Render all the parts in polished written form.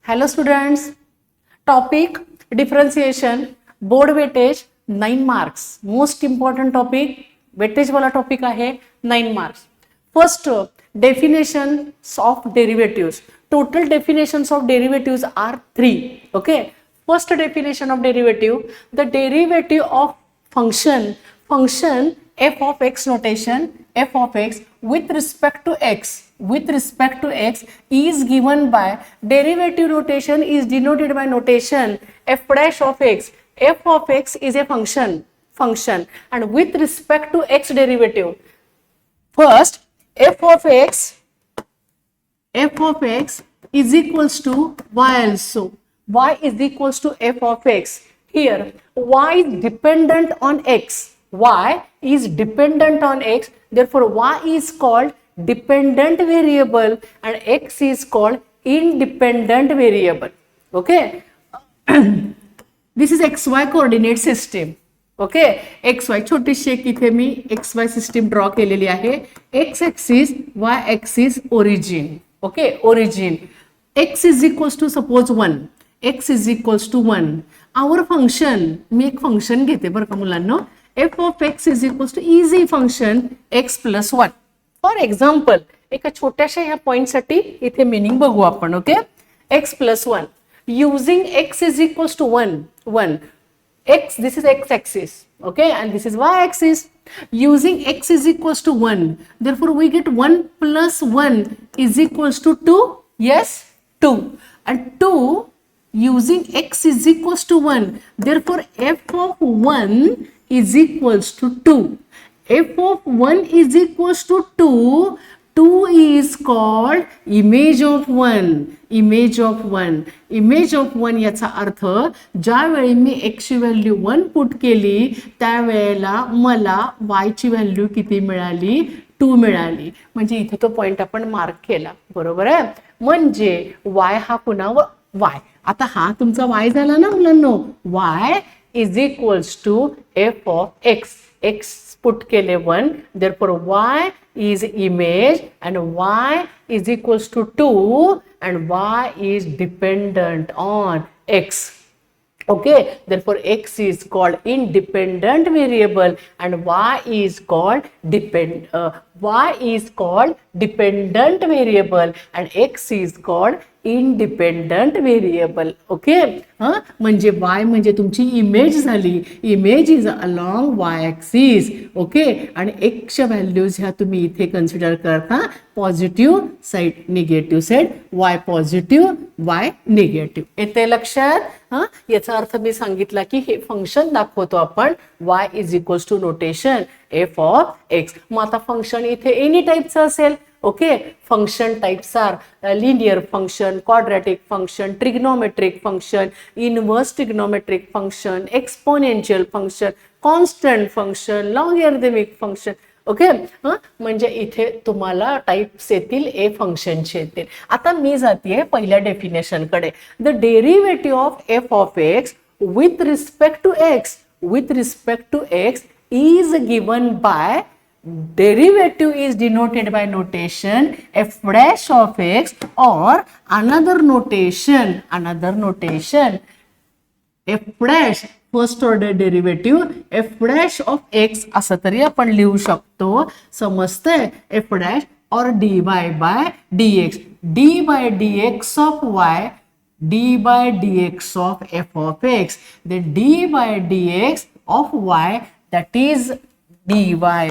Hello students, topic differentiation, board weightage 9 marks. Most important topic, weightage वाला topic आहे 9 marks. First, definitions of derivatives. Total definitions of derivatives are 3. Okay. First definition of derivative, the derivative of function f of x notation, f of x with respect to x is given by derivative notation is denoted by notation f dash of x. F of x is a function and with respect to x derivative. First, f of x is equals to y also. Y is equals to f of x. Here, y is dependent on x. Y is dependent on x. Therefore, y is called dependent variable and x is called independent variable. Okay. This is xy coordinate system. Okay. xy छोटीशी एक इथे मी xy system draw केलेली आहे. x axis, y axis, origin. Okay. Origin. X is equals to suppose 1. X is equals to 1. Our function, मी एक function घेते बरं का मुलांनो. f of x is equals to easy function x plus 1. For example, एका छोट्याशा ह्या point साठी इथे मीनिंग बघू आपण. Okay. x plus 1 using x is equals to 1. X, this is x axis. Okay, and this is y axis. Using x is equals to 1. Therefore, we get 1 plus 1 is equals to 2. Yes, 2. And 2 using x is equals to 1. Therefore, f of 1 is equals to 2. F of 1 is equals to 2. 2 is called image of 1. Image of 1. Image of 1 याचा अर्थ ज्यावेळी मी x ची value 1 put केली त्यावेळेला मला y ची value किती मिळाली? 2 मिळाली. म्हणजे इथे तो पॉइंट आपण मार्क केला. बरोबर आहे. म्हणजे y हा पुन्हा y. आता हा तुमचा y झाला ना मुलांनो. y is equals to f of x. x put केले 1. Therefore, y is image and y is equals to 2 and y is dependent on x. Okay, therefore x is called independent variable and y is called dependent variable and x is called independent variable. Okay. म्हणजे y म्हणजे तुमची image झाली. Image is along y axis. Okay. आणि x च्या values ह्या तुम्ही इथे consider करता positive side, negative side, y positive, y negative. येते लक्षात? याचा अर्थ मी सांगितला की हे फंक्शन दाखवतो आपण y is equals to notation f of x. मग आता फंक्शन इथे एनी टाइपचं असेल. Okay, function types are linear function, quadratic function, trigonometric function, inverse trigonometric function, exponential function, constant function, logarithmic function. Okay. म्हणजे इथे तुम्हाला types येतील ए फंक्शनचे येतील. आता मी जाते पहिल्या डेफिनेशन कडे. The derivative of F of X with respect to X is given by derivative is denoted by notation f dash of x or another notation f dash first order derivative f dash of x असं तरी आपण लिहू शकतो. समजतंय? f dash or dy by dx, d by dx of y, d by dx of f of x, then d by dx of y, that is dy by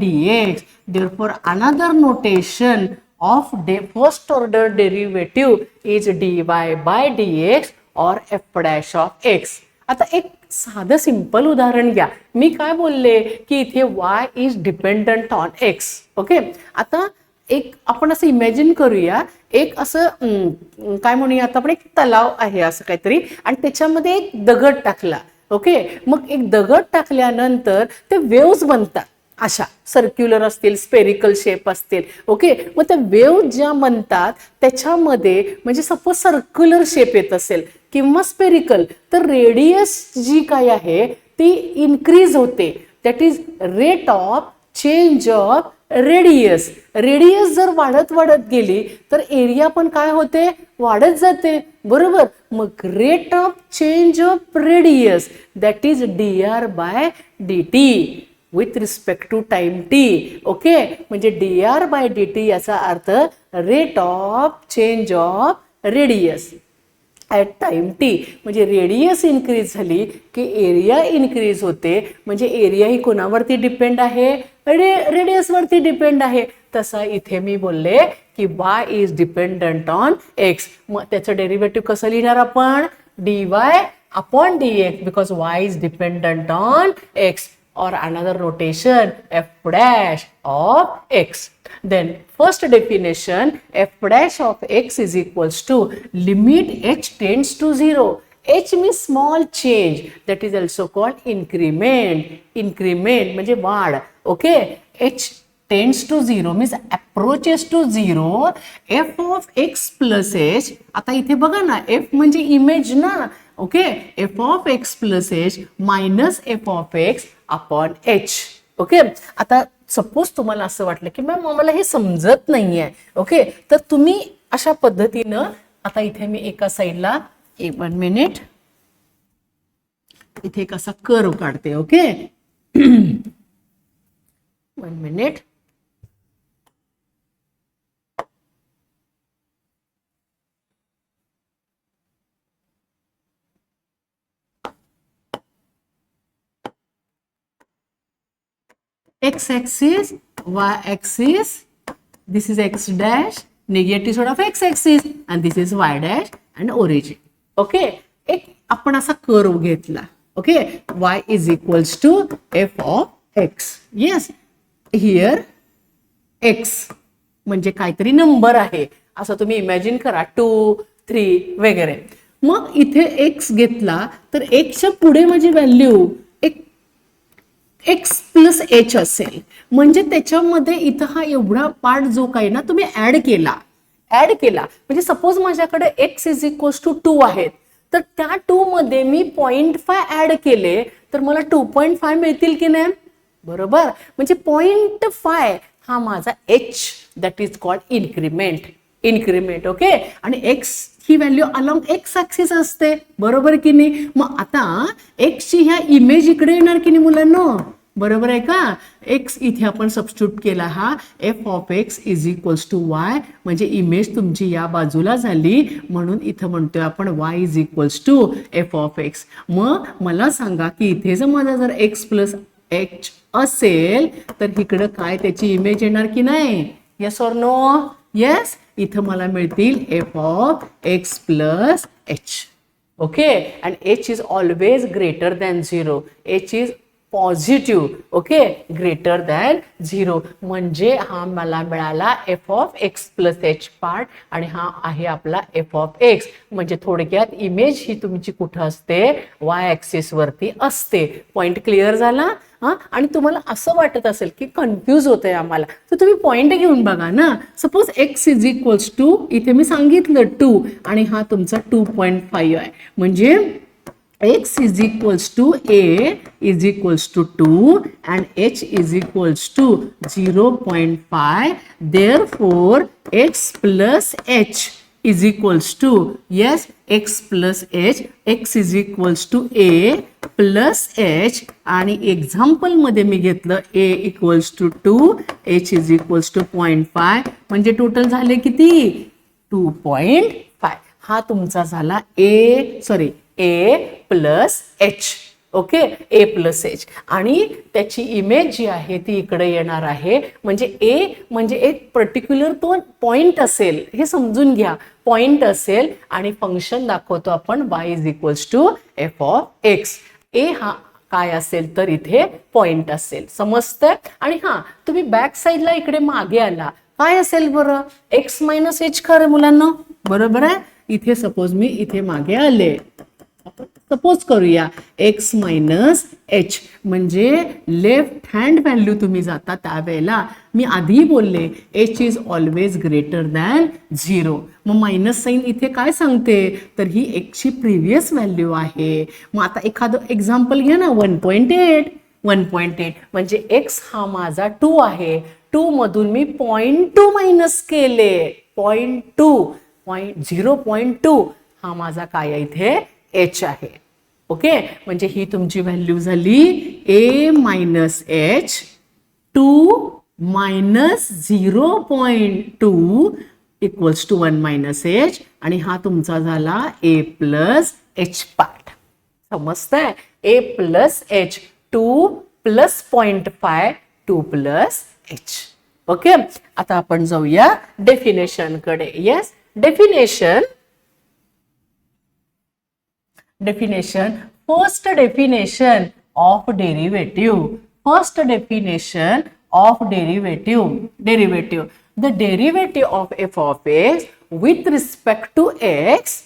dx. Therefore, another notation of the first order derivative is dy by dx or f dash of x. आता एक साधं simple उदाहरण घ्या. मी काय बोलले की इथे y is dependent on x. Okay. आता एक आपण असं इमॅजिन करूया, एक असं काय म्हणूया आता आपण, एक तलाव आहे असं काहीतरी आणि त्याच्यामध्ये एक दगड टाकला. ओके. मग एक दगड टाकल्यानंतर ते वेव्स बनतात. अशा सर्क्युलर असतील, स्पेरिकल शेप असतील. ओके. मग त्या वेव्ह ज्या बनतात त्याच्यामध्ये म्हणजे सपोज सर्क्युलर शेप येत असेल किंवा स्पेरिकल, तर रेडियस जी काय आहे ती इन्क्रीज होते. That is rate of change of radius. Radius जर वाढत वाढत गेली तर एरिया पण काय होते, वाढत जाते, बरोबर. मग rate of change of radius that is dr/dt with respect to time t. Okay, म्हणजे dr/dt याचा अर्थ rate of change of radius at time t. म्हणजे रेडियस इन्क्रीज झाली की एरिया इन्क्रीज होते. म्हणजे एरिया ही कोणावरती डिपेंड आहे, रेडियसवरती डिपेंड आहे. तसा इथे मी बोलले की y is dependent on x. मग त्याचं डेरिव्हेटिव्ह कसं लिहिणार आपण, dy/dx because y is dependent on x. Or another notation f dash of x. Then first definition, f dash of x is equals to limit h tends to 0. H means small change, that is also called increment. Increment म्हणजे वाढ. Okay, h tends to 0 means approaches to 0. f of x plus h. आता इथे बघा ना, f म्हणजे image ना. Okay, f of x plus h minus f of x upon h. Okay, आता suppose तुम्हाला असं वाटलं की मॅम मला हे समजत नाहीये. ओके, तर तुम्ही अशा पद्धतीनं, आता इथे मी एका साईडला 1 मिनिट इथे एक असा कर्व काढते. Okay 1 minute. x axis, y axis, this is x dash, negative side of x axis and this is y dash and origin. Okay, एक आपण असा कर्व घेतला. Okay, y is equals to f of x. yes, here x म्हणजे काहीतरी number आहे असं तुम्ही imagine करा, 2 3 वगैरे. मग इथे x घेतला तर x च्या पुढे माझी व्हॅल्यू x प्लस h असेल. म्हणजे त्याच्यामध्ये इथं हा एवढा पार्ट जो काही ना तुम्ही ऍड केला म्हणजे सपोज माझ्याकडे x इज इक्वल्स टू 2 आहेत, तर त्या 2 मध्ये मी 0.5 ऍड केले तर मला 2.5 मिळतील की नाही, बरोबर. म्हणजे 0.5 हा माझा h, that is called increment. Okay, आणि x ही व्हॅल्यू अलॉंग एक्स ऍक्सिस असते, बरोबर की नाही. मग आता x ची ह्या इमेज इकडे येणार की नाही मुलांनो, बरोबर आहे का. x इथे आपण सबस्टिट्यूट केला, हा f of x is equals to y, म्हणजे इमेज तुमची या बाजूला झाली, म्हणून इथं म्हणतोय आपण y is equals to f of x. मग मला सांगा की इथे जर माझा जर x प्लस h असेल तर इकडं काय त्याची इमेज येणार की नाही, येस ऑर नो. येस, इथं मला मिळतील f of x plus h. Okay, and h is always greater than 0. h is positive. Okay, greater than 0. म्हणजे हा मला मिळाला f of x plus h part आणि हा आहे आपला f ऑफ x. म्हणजे थोडक्यात इमेज ही तुमची कुठं असते, y ऍक्सिस वरती असते. पॉइंट क्लिअर झाला. हा, आणि तुम्हाला असं वाटत असेल की कन्फ्यूज होतंय आम्हाला, तर तुम्ही पॉइंट घेऊन बघा ना. Suppose x is equals to, इथे मी सांगितलं 2 आणि हा तुमचा 2.5 आहे. म्हणजे x is equals to a is equals to 2 and h is equals to 0.5. Therefore, x plus h is equals to, yes, x plus h, x is equals to a plus h. आणि example मध्ये मी घेतलं a equals to 2, h is equals to 0.5. म्हणजे total झाले किती, 2.5. हा तुमचा झाला a plus h. Okay, a plus h. आणि त्याची इमेज जी आहे ती इकडे येणार आहे. म्हणजे a म्हणजे एक पर्टिक्युलर तो पॉइंट असेल, हे समजून घ्या, पॉइंट असेल आणि फंक्शन दाखवतो आपण y is equals to f of x. a हा काय असेल तर इथे पॉइंट असेल, समजतंय. आणि हा तुम्ही बॅक साईडला इकडे मागे आला, काय असेल बरं, x मायनस h खरं मुलांना, बरोबर आहे. इथे सपोज मी इथे मागे आले, सपोज करूया x मायनस h, म्हणजे लेफ्ट हँड व्हॅल्यू तुम्ही जाता त्यावेळेला मी आधी बोलले h is always greater than 0. मग मायनस साईन इथे काय सांगते, तर ही x ची प्रिव्हियस व्हॅल्यू आहे. मग आता एखादं एक्झाम्पल घ्या ना, 1.8 म्हणजे x हा माझा 2 आहे, 2 मधून मी 0.2 मायनस केले. 0.2 0.2 हा माझा काय आहे इथे h आहे. ओके, म्हणजे ही तुमची व्हॅल्यू झाली a minus h 2 minus 0.2 equals to 1 minus h आणि हा तुमचा झाला a प्लस h पार्ट. समजतंय? a plus h 2 plus 0.5 2 plus h. Okay, आता आपण जाऊया डेफिनेशन कडे. Yes, definition. First definition of derivative. First definition of derivative. The derivative of f of x with respect to x,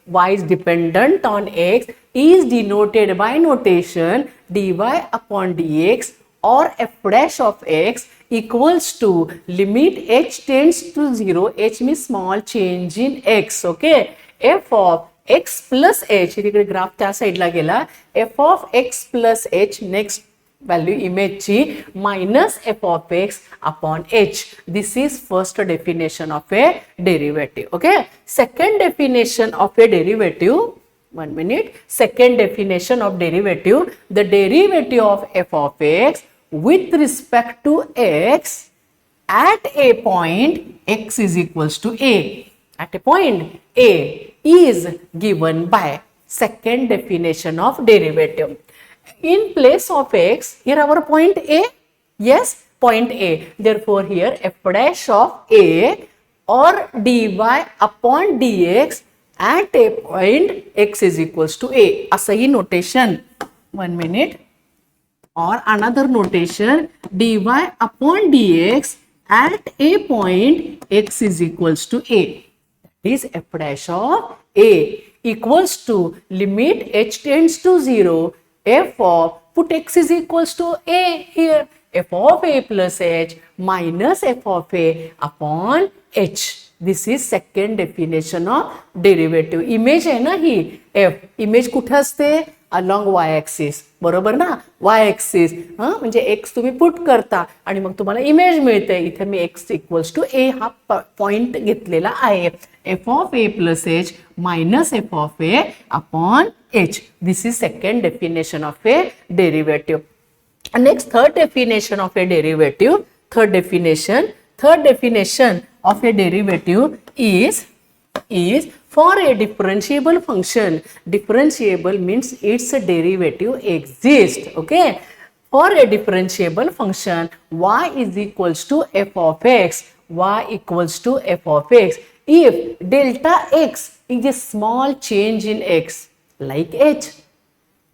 y is dependent on x, is denoted by notation dy upon dx or f dash of x equals to limit h tends to 0. h means small change in x. Okay, f of x plus h, तिकडे graph त्या साइडला गेला. f of x plus h, next value इमेजची, minus f of x upon h. This is first definition of a derivative. Okay, second definition of a derivative, 1 minute. Second definition of derivative, the derivative of f of x with respect to x at a point x is equals to a. At a point a is given by second definition of derivative. In place of x, here our point a, yes, point a. Therefore, here f dash of a or dy upon dx at a point x is equals to a. असंही notation. 1 minute. Or another notation, dy upon dx at a point x is equals to a. That is f dash of a equals to limit h tends to 0, f of, put x is equals to a here, f of a plus h minus f of a upon h. This is second definition of derivative. Image आहे ना ही f. Image कुठे असते? along y axis. बरोबर ना? y axis. म्हणजे x तुम्ही put करता आणि मग तुम्हाला इमेज मिळते. इथे मी x इक्वल्स टू a हा पॉइंट घेतलेला आहे. f of a plus h minus f of a upon h. This is second definition of a derivative. Next, third definition of a derivative. Third definition of a derivative is for a differentiable function. Differentiable means its derivative exists. Okay. For a differentiable function, y is equals to f of x. Y equals to f of x. If delta x is a small change in x, like h.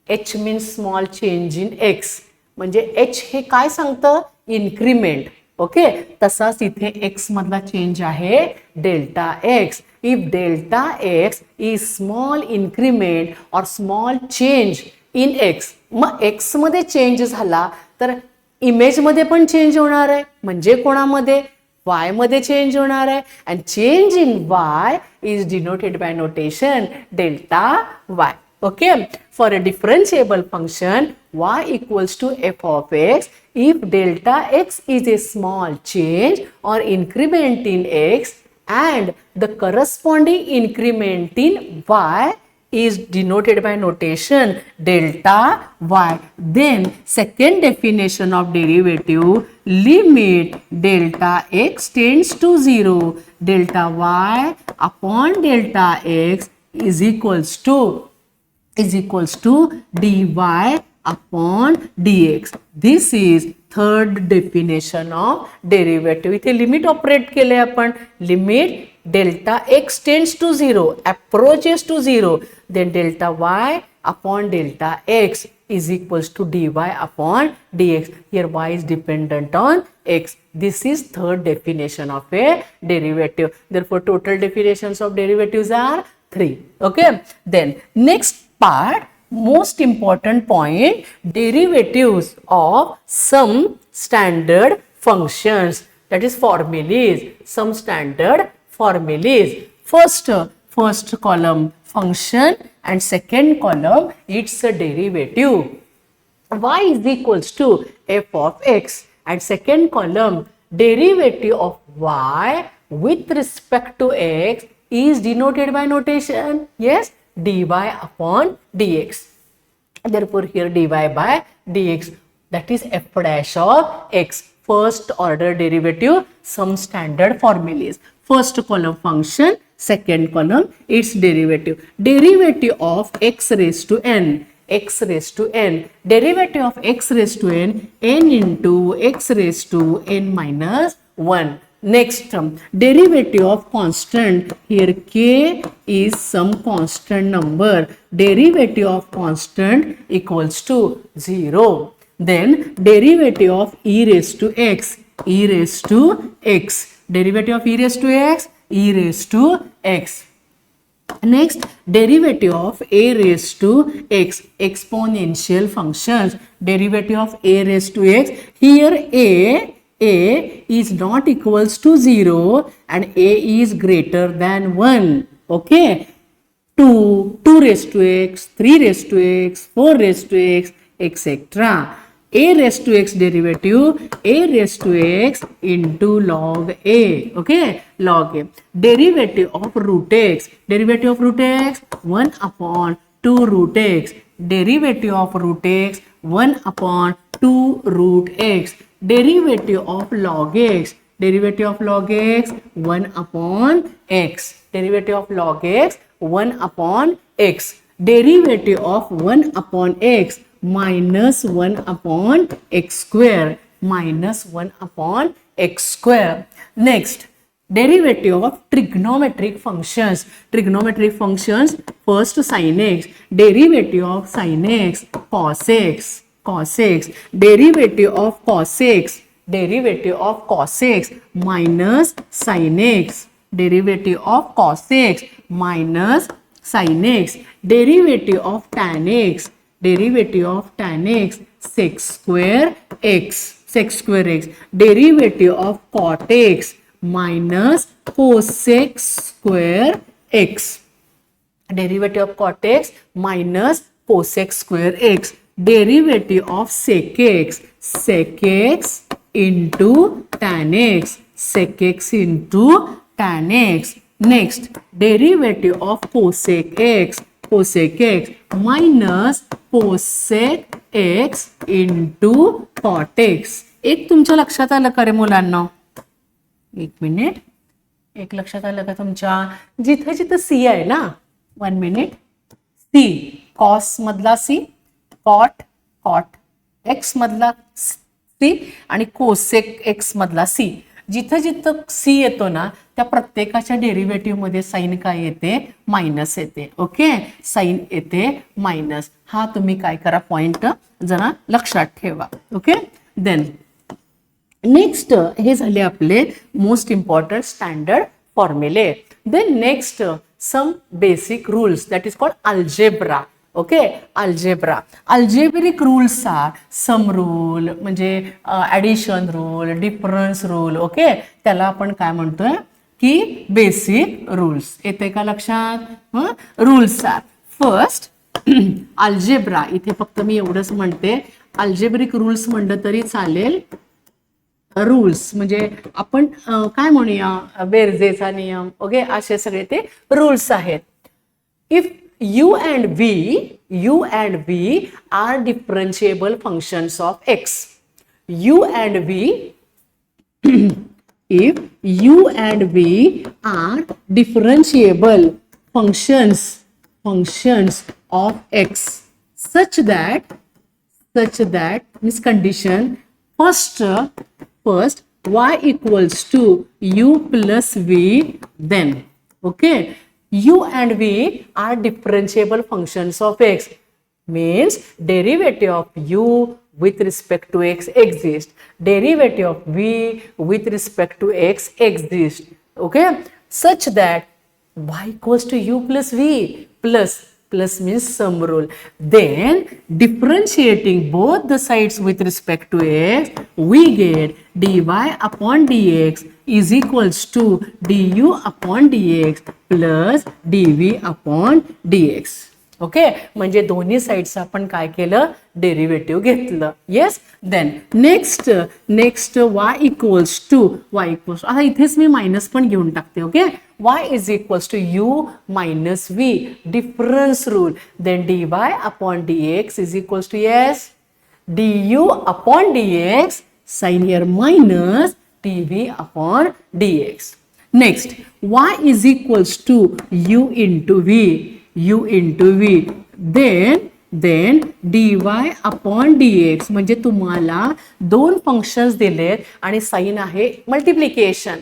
h means small change in x. म्हणजे h हे काय सांगतं? Increment. Okay, तसाच इथे x मधला change आहे delta x. If delta x is small increment और small change in x, मग x मध्ये चेंज झाला तर इमेज मध्ये पण चेंज होणार आहे. म्हणजे कोणामध्ये? y मध्ये चेंज होणार आहे. And change in y is denoted by notation delta y. Okay, for a differentiable function y equals to f of x, if delta x is a small change or increment in x and the corresponding increment in y is denoted by notation delta y, then second definition of derivative, limit delta x tends to 0, delta y upon delta x is equals to dy upon dx. This is third definition of derivative. इथे limit operate केले आपण. Limit delta x tends to 0, approaches to 0, then delta y upon delta x is equals to dy upon dx. Here y is dependent on x. This is third definition of a derivative. Therefore, total definitions of derivatives are 3. Okay. Then next part, most important point, derivatives of some standard functions, that is formulas, some standard formulas. First column function and second column its a derivative. Y is equals to f of x. and second column derivative of y with respect to x is denoted by notation, yes, dy upon dx. Therefore here dy by dx, that is f dash of x, first order derivative, some standard formulas. First column function, second column its derivative. Derivative of x raised to n, x raised to n, derivative of x raised to n, n into x raised to n minus 1. Next term, derivative of constant, here k is some constant number, derivative of constant equals to 0. Then derivative of e raised to x, e raised to x, derivative of e raised to x, e raised to x. Next, derivative of a raised to x, exponential functions, derivative of a raised to x, here a is not equals to 0 and a is greater than 1, okay. 2 raised to x, 3 raised to x, 4 raised to x, etc. A raised to x derivative, a raised to x into log a, okay, log a. Derivative of root x, derivative of root x, 1 upon 2 root x, derivative of root x, 1 upon 2 root x, derivative of log x, derivative of log x, 1 upon x, derivative of log x, 1 upon x, derivative of 1 upon x minus 1 upon x square, minus 1 upon x square. Next, derivative of trigonometric functions, trigonometric functions, first sin x, derivative of sin x, cos x, cos x, derivative of cos x, derivative of cos x minus sin x, derivative of cos x minus sin x, derivative of tan x, derivative of tan x, sec square x, sec square x, derivative of cot x minus cosec square x, derivative of cot x minus cosec square x, derivative of sec x into tan x, sec x into tan x. Next, derivative of cosec x minus cosec x into cot x. एक तुमच्या लक्षात आलं का रे मुलांना? एक minute, एक लक्षात आलं का तुमच्या? जिथे जिथे सी आहे ना, 1 मिनिट, सी कॉस मधला सी, कॉट एक्स मधला सी आणि कोसेक एक्स मधला सी, जिथे जिथं सी येतो ना त्या प्रत्येकाच्या डेरिव्हेटिव्ह मध्ये साइन काय येते? मायनस येते, ओके, साइन येते मायनस. हा तुम्ही काय करा, पॉइंट जरा लक्षात ठेवा, ओके. देन नेक्स्ट, हे झाले आपले मोस्ट इम्पॉर्टंट स्टँडर्ड फॉर्म्युले. Then next some basic rules, that is called algebra. Okay, algebra, algebraic rules are some rule, म्हणजे addition rule, difference rule, okay, त्याला आपण काय म्हणतोय की बेसिक रूल्स. येते का लक्षात? रूल्स आर फर्स्ट अल्जेब्रा, इथे फक्त मी एवढंच म्हणते, अल्जेब्रिक रूल्स म्हणलं तरी चालेल. रूल्स म्हणजे आपण काय म्हणूया, बेरजेचा नियम, ओके, असे सगळे ते रूल्स आहेत. If u and v are differentiable functions of x. u and v if u and v are differentiable functions of x such that this condition, first y equals to u plus v, then okay, u and v are differentiable functions of x, means derivative of u with respect to x exists, derivative of v with respect to x exists, okay, such that y equals to u plus v, plus means sum rule. Then differentiating both the sides with respect to x, we get dy upon dx is equals to du upon dx plus dv upon dx. Okay, म्हणजे दोन्ही साईडचं आपण काय केलं, derivative घेतलं. Yes. Then next y equals to आता इथेच मी मायनस पण घेऊन टाकते. Okay, y is equals to u minus v, difference rule. Then dy upon dx is equals to yes du upon dx, sign here minus dv upon dx. Next y is equals to u into v, then dy upon dx, म्हणजे तुम्हाला दोन functions दिलेत आणि sign आहे multiplication.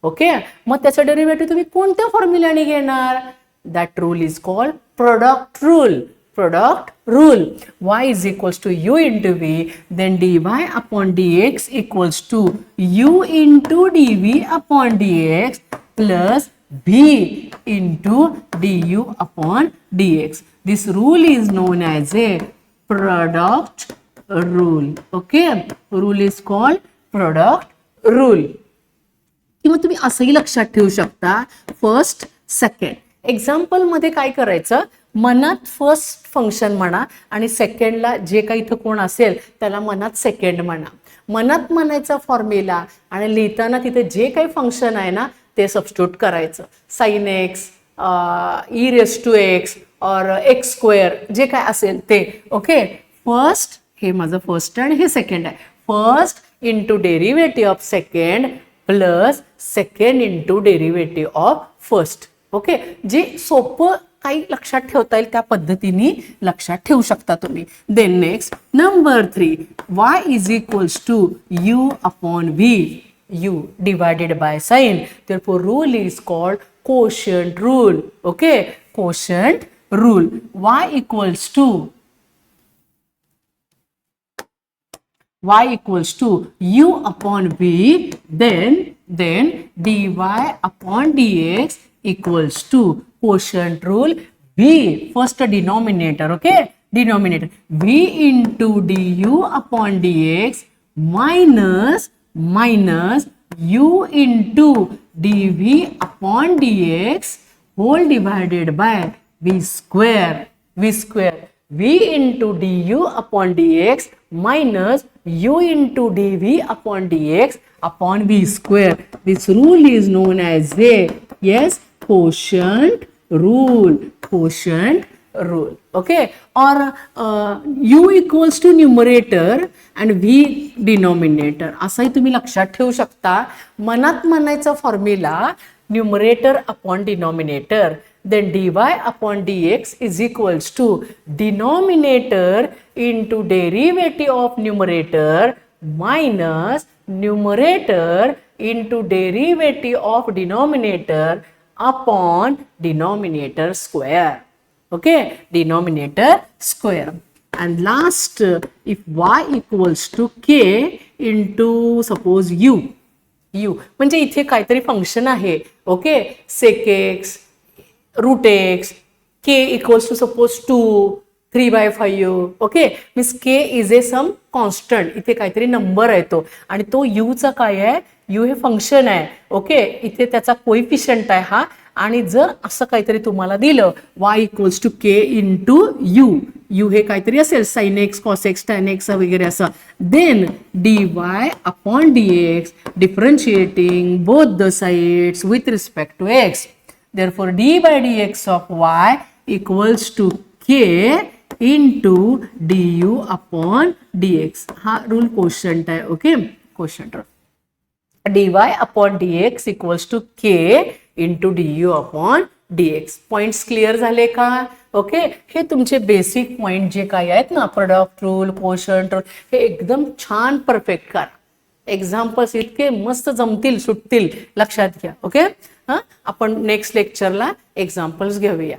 Okay, मग त्याचं derivative तुम्ही कोणत्या फॉर्म्युल्याने घेणार? That rule is called product rule. Y is equals to u into v, then dy upon dx equals to u into dv upon dx plus v into du upon dx. This rule is known as a product rule. Okay, rule is called product rule. किंवा तुम्ही असंही लक्षात ठेवू शकता, first second. Example मध्ये काय करायचं, मनात फर्स्ट फंक्शन म्हणा आणि सेकंडला जे काही इथं कोण असेल त्याला मनात सेकंड म्हणा. मनात म्हणायचा फॉर्म्युला आणि लिहिताना तिथे जे काही फंक्शन आहे ना ते सबस्टिट्यूट करायचं. Sine X, E raise to X और एक्स स्क्वेअर जे काय असेल ते. ओके, फर्स्ट हे माझं फर्स्ट आणि हे सेकंड आहे. First into derivative of second plus second into derivative of first. Okay, जे सोपं काही लक्षात ठेवता येईल त्या पद्धतीने लक्षात ठेवू शकता तुम्ही. Then next number 3, y is equals to u upon v, u divided by sine. therefore rule is called quotient rule. okay, quotient rule. y equals to u upon v, then dy upon dx equals to quotient rule v, first denominator. okay, denominator v into du upon dx minus u into dv upon dx whole divided by v square. v into du upon dx minus u into dv upon dx upon v square. This rule is known as a quotient rule. Okay, or u equals to numerator and v denominator. असाही तुम्ही लक्षात ठेवू शकता. मनात म्हणायचा formula numerator upon denominator. then dy upon dx is equals to denominator into derivative of numerator minus numerator into derivative of denominator upon denominator square. Okay, denominator square. And last, if y equals to k into suppose u म्हणजे इथे काहीतरी function आहे. Okay, sec x, root x, k equals to suppose 2, 3/5. Okay, means k is a some constant. इथे काहीतरी number आहे तो आणि तो u चा काय आहे, u हे फंक्शन आहे. ओके, इथे त्याचा कोइफिशियंट आहे हा. आणि जर असं काहीतरी तुम्हाला दिलं y equals to k into u हे काहीतरी असेल sine X, cos X, tan X वगैरे असं, then dy upon dx differentiating both the sides with respect to x. therefore d by dx of y equals to k into du upon dx. हा rule quotient आहे. Okay, quotient dy upon dx equals to k into du upon dx. Points clear झाले का? Okay, हे तुमचे basic point जे काही आहेत ना, प्रोडक्ट रूल, क्वोशंट रूल, हे एकदम छान परफेक्ट करा. एक्झाम्पल्स इतके मस्त जमतील, सुटतील, लक्षात घ्या. ओके, आपण नेक्स्ट लेक्चरला एक्झाम्पल्स घेऊया.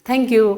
थँक्यू.